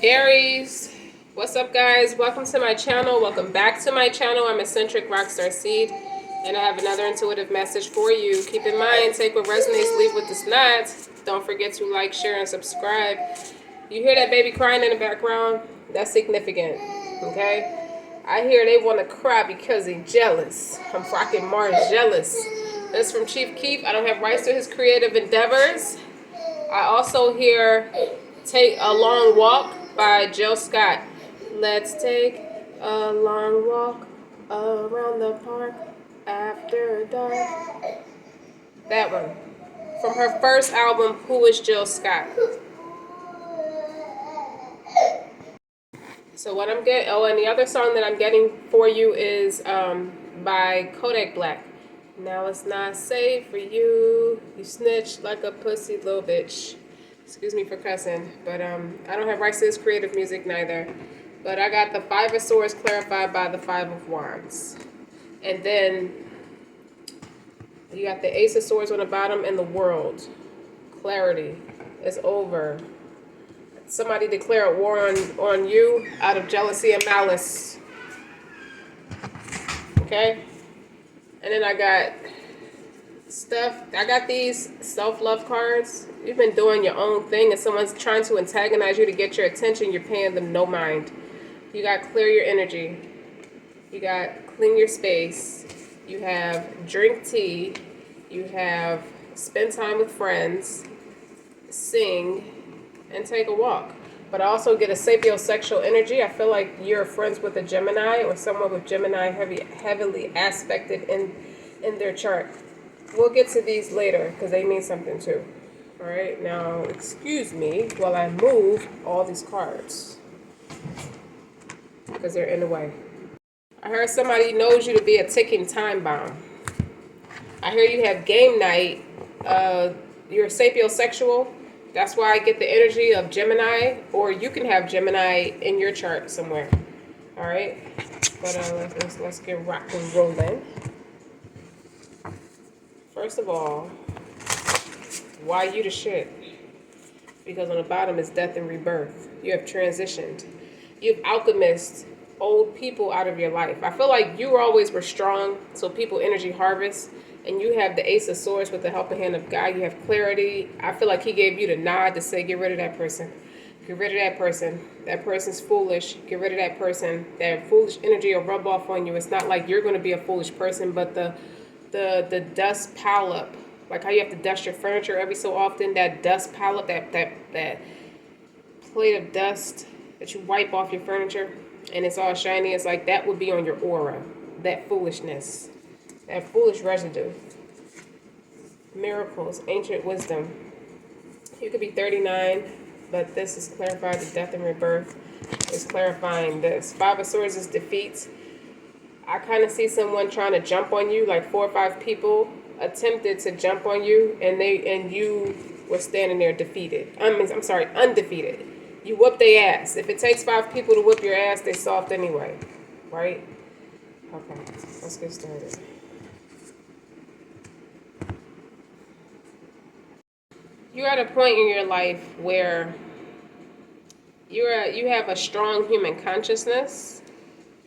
Aries, what's up, guys? Welcome to my channel. Welcome back to my channel. I'm Eccentric RockStar'Seed, and I have another intuitive message for you. Keep in mind, take what resonates, leave what does not. Don't forget to like, share, and subscribe. You hear that baby crying in the background? That's significant, okay? I hear they want to cry because they're jealous. I'm fucking Mars jealous. That's from Chief Keef. I don't have rights to his creative endeavors. I also hear Take a Long Walk by Jill Scott. Let's take a long walk around the park after dark. That one. From her first album, Who is Jill Scott? So what I'm getting, oh, and the other song that I'm getting for you is by Kodak Black. Now it's not safe for you. You snitch like a pussy little bitch. Excuse me for cussing, but I don't have rights to his creative music neither. But I got the Five of Swords clarified by the Five of Wands. And then you got the Ace of Swords on the bottom and the World. Clarity is over. Somebody declared war on you out of jealousy and malice. Okay? And then I got these self-love cards. You've been doing your own thing and someone's trying to antagonize you to get your attention. You're paying them no mind. You got clear your energy. You got clean your space. You have drink tea. You have spend time with friends. Sing. And take a walk. But I also get a sapiosexual energy. I feel like you're friends with a Gemini or someone with Gemini heavily aspected in their chart. We'll get to these later because they mean something too. All right, now excuse me while I move all these cards because they're in the way. I heard somebody knows you to be a ticking time bomb. I hear you have game night. You're sapiosexual. That's why I get the energy of Gemini, or you can have Gemini in your chart somewhere. All right, but let's get rock and rolling. First of all, why you the shit? Because on the bottom is death and rebirth. You have transitioned. You've alchemist old people out of your life. I feel like you always were strong, so people energy harvest. And you have the Ace of Swords with the helping hand of God. You have clarity. I feel like he gave you the nod to say, get rid of that person. Get rid of that person. That person's foolish. Get rid of that person. That foolish energy will rub off on you. It's not like you're going to be a foolish person, but the dust pile up. Like how you have to dust your furniture every so often. That dust pile up, that plate of dust that you wipe off your furniture and it's all shiny. It's like that would be on your aura. That foolishness. That foolish residue. Miracles, ancient wisdom. You could be 39, but this is clarified the death and rebirth. It's clarifying this. Five of Swords is defeat. I kind of see someone trying to jump on you, like 4 or 5 people attempted to jump on you, and you were standing there defeated. I'm sorry, undefeated. You whoop their ass. If it takes 5 people to whoop your ass, they soft anyway, right? Okay, let's get started. You're at a point in your life where you have a strong human consciousness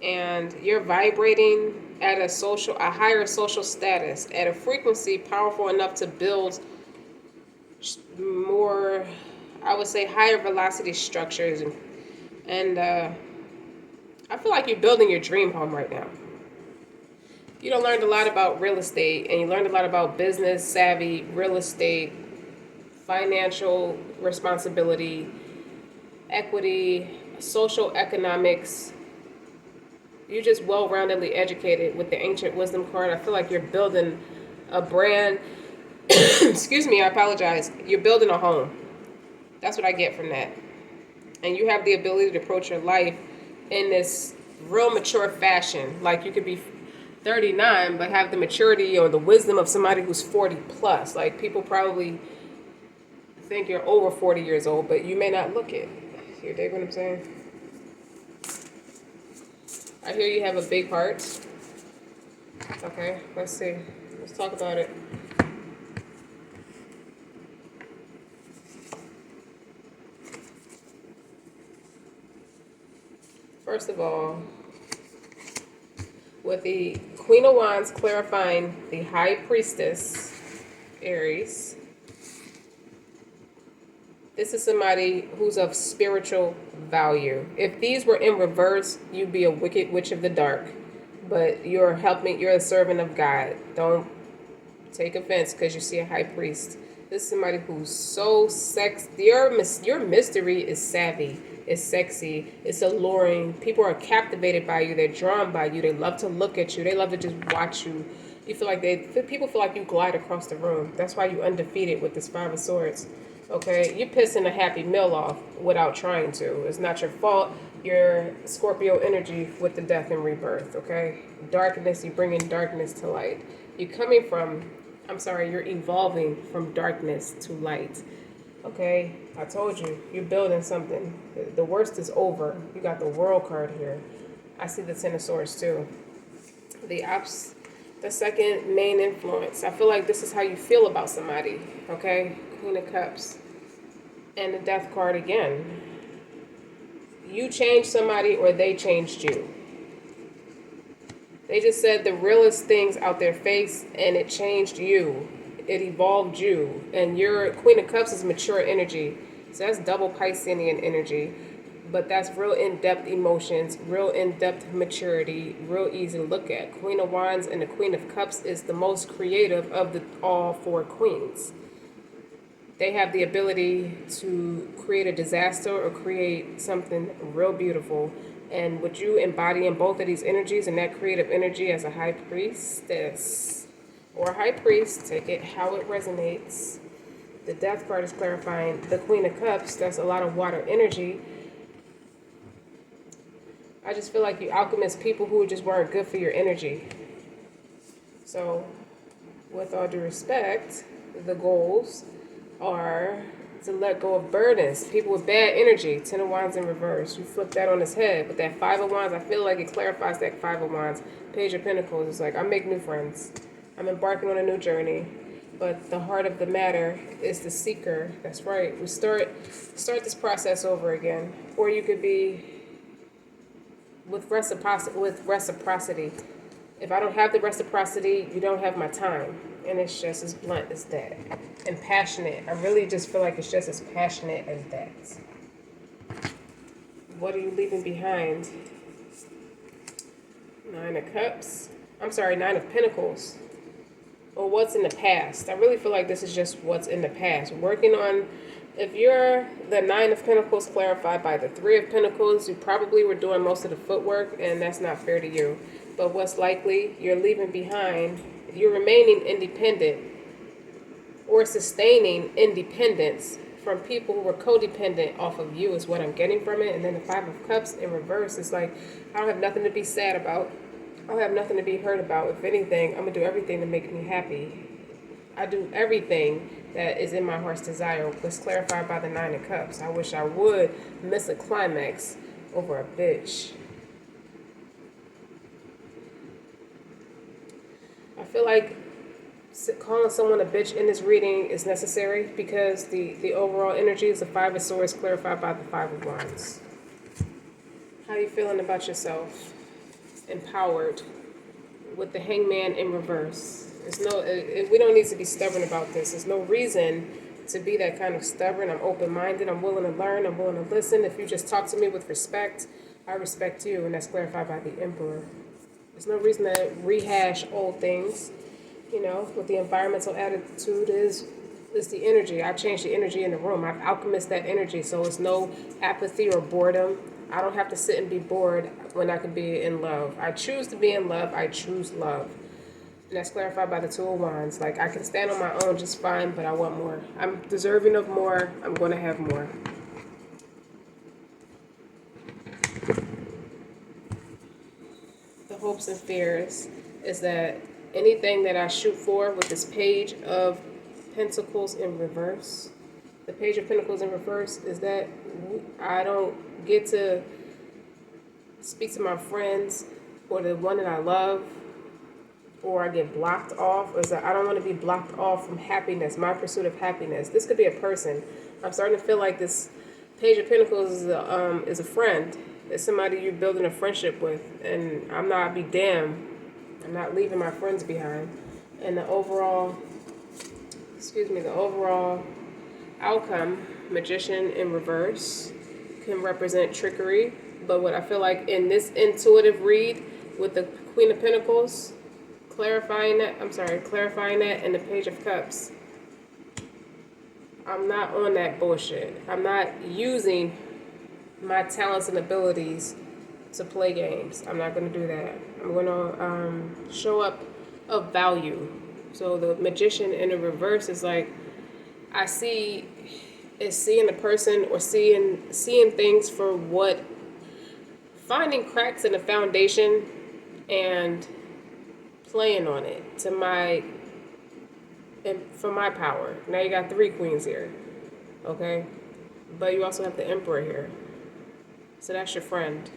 and you're vibrating at a higher social status, at a frequency powerful enough to build more, I would say, higher velocity structures. And I feel like you're building your dream home right now. You done learned a lot about real estate and you learned a lot about business savvy, real estate, financial responsibility, equity, social economics. You're just well-roundedly educated with the ancient wisdom card. I feel like you're building a brand. Excuse me, I apologize. You're building a home. That's what I get from that. And you have the ability to approach your life in this real mature fashion. Like you could be 39, but have the maturity or the wisdom of somebody who's 40 plus. Like people probably think you're over 40 years old, but you may not look it. You dig what I'm saying? I hear you have a big heart. Okay, let's see. Let's talk about it. First of all, with the Queen of Wands clarifying the High Priestess, Aries, this is somebody who's of spiritual value. If these were in reverse, you'd be a wicked witch of the dark. But you're a servant of God. Don't take offense because you see a high priest. This is somebody who's so your mystery is savvy, it's sexy, it's alluring. People are captivated by you, they're drawn by you, they love to look at you, they love to just watch you. You feel like people feel like you glide across the room. That's why you undefeated with this Five of Swords. Okay, you're pissing a happy meal off without trying to. It's not your fault. Your Scorpio energy with the death and rebirth. Okay, darkness. You bring in darkness to light. You're evolving from darkness to light. Okay, I told you, you're building something. The worst is over. You got the World card here. I see the Ten of Swords too. The second main influence. I feel like this is how you feel about somebody. Okay, Queen of Cups. And the Death card again. You changed somebody or they changed you. They just said the realest things out their face and it changed you. It evolved you. And your Queen of Cups is mature energy. So that's double Piscean energy. But that's real in-depth emotions, real in-depth maturity, real easy to look at. Queen of Wands and the Queen of Cups is the most creative of all four queens. They have the ability to create a disaster or create something real beautiful. And what you embody in both of these energies and that creative energy as a high priestess or high priest, take it how it resonates. The Death card is clarifying the Queen of Cups. That's a lot of water energy. I just feel like you alchemist people who just weren't good for your energy. So, with all due respect, the goals are to let go of burdens. People with bad energy. Ten of Wands in reverse. You flip that on its head. But that Five of Wands, I feel like it clarifies that Five of Wands. Page of Pentacles is like, I make new friends. I'm embarking on a new journey. But the heart of the matter is the seeker. That's right. We start this process over again. Or you could be with reciprocity. If I don't have the reciprocity, you don't have my time. And it's just as blunt as that. And passionate. I really just feel like it's just as passionate as that. What are you leaving behind? Nine of Pentacles. Or what's in the past. I really feel like this is just what's in the past. Working on, if you're the Nine of Pentacles clarified by the Three of Pentacles, you probably were doing most of the footwork, and that's not fair to you. But what's likely, you're leaving behind, you're remaining independent or sustaining independence from people who were codependent off of you is what I'm getting from it. And then the Five of Cups in reverse is like, I don't have nothing to be sad about. I don't have nothing to be hurt about. If anything, I'm going to do everything to make me happy. I do everything that is in my heart's desire. Let's clarify by the Nine of Cups. I wish I would miss a climax over a bitch. I feel like calling someone a bitch in this reading is necessary because the overall energy is the Five of Swords clarified by the Five of Wands. How are you feeling about yourself? Empowered with the Hangman in reverse. We don't need to be stubborn about this. There's no reason to be that kind of stubborn. I'm open-minded. I'm willing to learn. I'm willing to listen. If you just talk to me with respect, I respect you, and that's clarified by the Emperor. There's no reason to rehash old things. You know, what the environmental attitude is the energy. I change the energy in the room. I've alchemist that energy, so it's no apathy or boredom. I don't have to sit and be bored when I can be in love. I choose to be in love. I choose love. And that's clarified by the Two of Wands. Like, I can stand on my own just fine, but I want more. I'm deserving of more. I'm going to have more. The hopes and fears is that anything that I shoot for with this Page of Pentacles in reverse, the Page of Pentacles in reverse is that I don't get to speak to my friends or the one that I love, or I get blocked off, or is that I don't want to be blocked off from happiness, my pursuit of happiness. This could be a person. I'm starting to feel like this Page of Pentacles is a friend. It's somebody you're building a friendship with, and I'll be damned. I'm not leaving my friends behind. And the overall outcome, Magician in reverse, can represent trickery. But what I feel like in this intuitive read with the Queen of Pentacles, clarifying that, and the Page of Cups, I'm not on that bullshit. I'm not using my talents and abilities to play games. I'm not going to do that. I'm going to show up of value. So the Magician in the reverse is like, I see is seeing a person or seeing things for what, finding cracks in the foundation and playing on it to my, and for my power. Now you got 3 queens here, okay? But you also have the Emperor here. So that's your friend.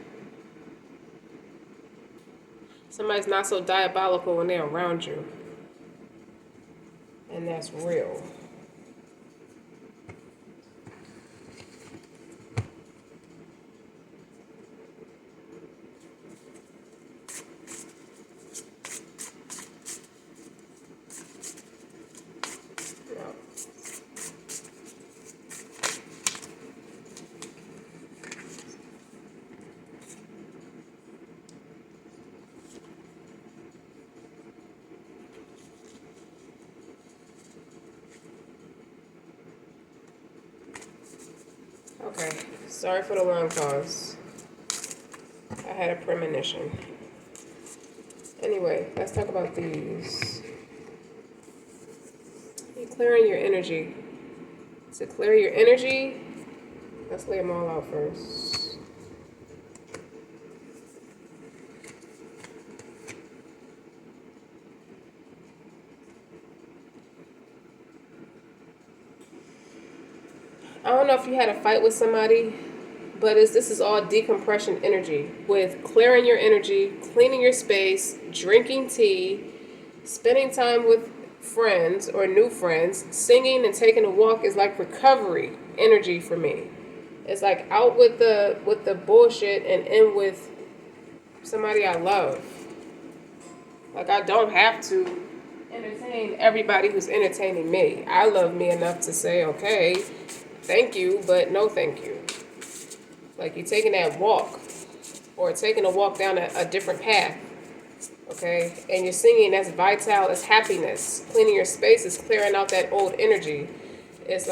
Somebody's not so diabolical when they're around you. And that's real. Okay, sorry for the long pause. I had a premonition. Anyway, let's talk about these. You're clearing your energy. To clear your energy, let's lay them all out first. I don't know if you had a fight with somebody, but this is all decompression energy. With clearing your energy, cleaning your space, drinking tea, spending time with friends or new friends, singing and taking a walk is like recovery energy for me. It's like out with the bullshit and in with somebody I love. Like, I don't have to entertain everybody who's entertaining me. I love me enough to say, okay, thank you, but no thank you. Like, you're taking that walk or taking a walk down a different path, okay? And you're singing, that's vital, that's happiness. Cleaning your space is clearing out that old energy. It's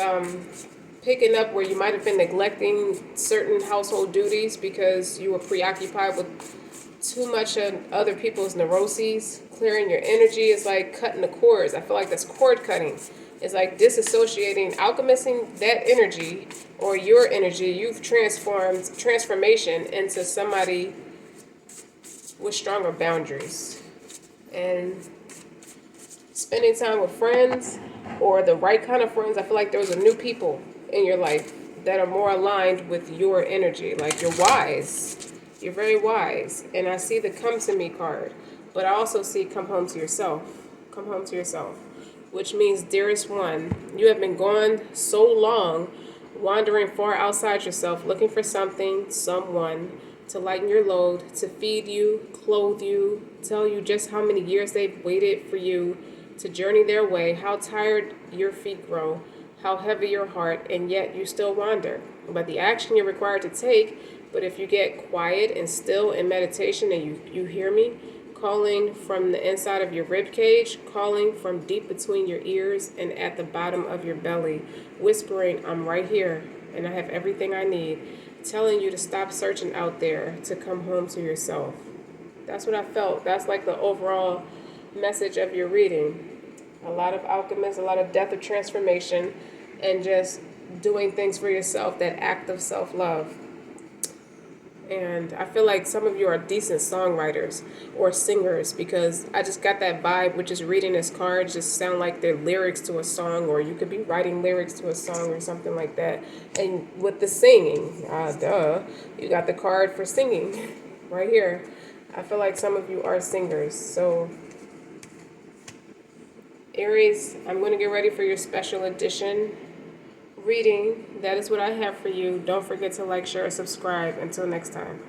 picking up where you might have been neglecting certain household duties because you were preoccupied with too much of other people's neuroses. Clearing your energy is like cutting the cords. I feel like that's cord cutting. It's like disassociating, alchemizing that energy or your energy. You've transformation into somebody with stronger boundaries. And spending time with friends or the right kind of friends, I feel like those are new people in your life that are more aligned with your energy. Like, you're wise. You're very wise. And I see the come to me card, but I also see come home to yourself. Come home to yourself. Which means, dearest one, you have been gone so long, wandering far outside yourself, looking for something, someone to lighten your load, to feed you, clothe you, tell you just how many years they've waited for you to journey their way, how tired your feet grow, how heavy your heart, and yet you still wander. But the action you're required to take, but if you get quiet and still in meditation and you hear me, calling from the inside of your rib cage, calling from deep between your ears and at the bottom of your belly, whispering, I'm right here and I have everything I need, telling you to stop searching out there, to come home to yourself. That's what I felt. That's like the overall message of your reading. A lot of alchemists, a lot of death of transformation, and just doing things for yourself, that act of self-love. And I feel like some of you are decent songwriters or singers, because I just got that vibe, which is reading this card just sound like they're lyrics to a song, or you could be writing lyrics to a song or something like that. And with the singing, you got the card for singing right here. I feel like some of you are singers. So Aries, I'm going to get ready for your special edition reading. That is what I have for you. Don't forget to like, share, and subscribe. Until next time.